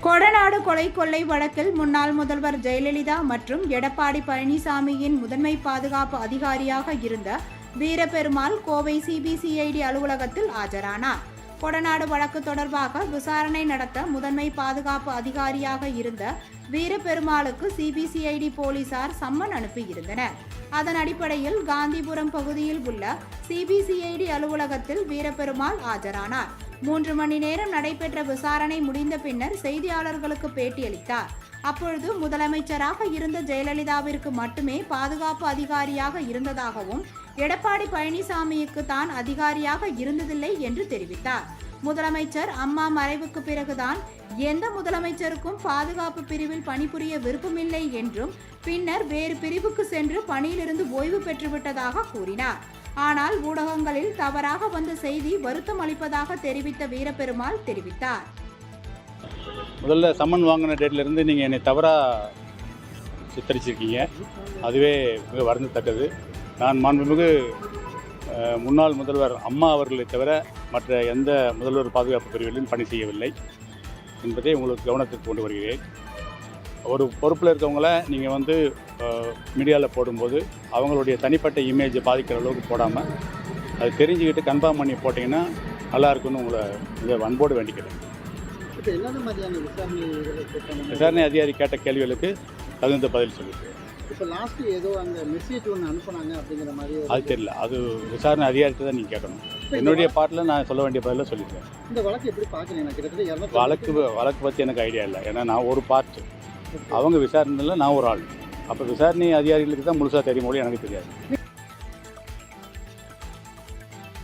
கொடநாடு கொலை கொள்ளை வழக்கில் முன்னாள் முதல்வர் ஜெயலலிதா மற்றும் எடப்பாடி பழனிசாமியின் முதன்மை பாதுகாப்பு அதிகாரியாக இருந்த வீரபெருமாள் கோவை சிபிசிஐடி அலுவலகத்தில் ஆஜரானார். கொடநாடு வழக்கு தொடர்பாக விசாரணை நடத்த முதன்மை பாதுகாப்பு அதிகாரியாக இருந்த வீரபெருமாளுக்கு சிபிசிஐடி போலீசார் சம்மன் அனுப்பியிருந்தனர். அதன் அடிப்படையில் காந்திபுரம் பகுதியில் உள்ள சிபிசிஐடி அலுவலகத்தில் வீரபெருமாள் ஆஜரானார். 3 மணி நேரம் நடைபெற்ற விசாரணை முடிந்த பின்னர் செய்தியாளர்களுக்கு பேட்டியளித்தார். அப்பொழுது முதலமைச்சராக இருந்த ஜெயலலிதாவிற்கு மட்டுமே பாதுகாப்பு அதிகாரியாக இருந்ததாகவும் எடப்பாடி பழனிசாமிக்கு தான் அதிகாரியாக இருந்ததில்லை என்று தெரிவித்தார். முதலமைச்சர் அம்மா மறைவுக்கு பிறகுதான் எந்த முதலமைச்சருக்கும் பாதுகாப்பு பிரிவில் பணிபுரிய விருப்பமில்லை என்றும் பின்னர் வேறு பிரிவுக்கு சென்று பணியிலிருந்து ஓய்வு பெற்றுவிட்டதாக கூறினார். ஆனால் ஊடகங்களில் தவறாக வந்த செய்தி வருத்தம் அளிப்பதாக தெரிவித்த வீரபெருமாள் தெரிவித்தார். முதல்ல சம்மன் வாங்கின டேட்லேருந்து நீங்கள் என்னை தவறாக சித்தரிச்சிருக்கீங்க. அதுவே மிக வருந்தத்தக்கது. நான் மாண்புமிகு முன்னாள் முதல்வர் அம்மா அவர்களை தவிர மற்ற எந்த முதல்வர் பாதுகாப்பு பிரிவிலும் பணி செய்யவில்லை என்பதை உங்களுக்கு கவனத்துக்கு கொண்டு வருகிறேன். ஒரு பொறுப்பில் இருக்கவங்கள நீங்கள் மீடியாவில் போடும்போது அவங்களுடைய தனிப்பட்ட இமேஜை பாதிக்கிற அளவுக்கு போடாமல் அது தெரிஞ்சுக்கிட்டு கன்ஃபார்ம் பண்ணி போட்டிங்கன்னா நல்லா இருக்குன்னு உங்களை இதை அன்போடு வேண்டிக்கிறேன். விசாரணை அதிகாரி கேட்ட கேள்விகளுக்கு தகுந்த பதில் சொல்லியிருக்கேன். இப்போ லாஸ்ட் ஏதோ அந்த மெசேஜ் ஒன்று அனுப்புனாங்க அப்படிங்கிற மாதிரி அது தெரியல. அது விசாரணை அதிகாரிட்டு தான் நீங்கள் கேட்கணும். என்னுடைய பாட்டில் நான் சொல்ல வேண்டிய பதில் சொல்லியிருக்கேன். இந்த வழக்கு எப்படி பார்க்குறீங்க? கிட்டத்தட்ட வழக்கு பற்றி எனக்கு ஐடியா இல்லை. ஏன்னா நான் ஒரு பார்ட், அவங்க விசாரணையில் நான் ஒரு ஆள். அப்போ விசாரணை அதிகாரிகளுக்கு தான் முழுசாக தெரியும், எனக்கு தெரியாது.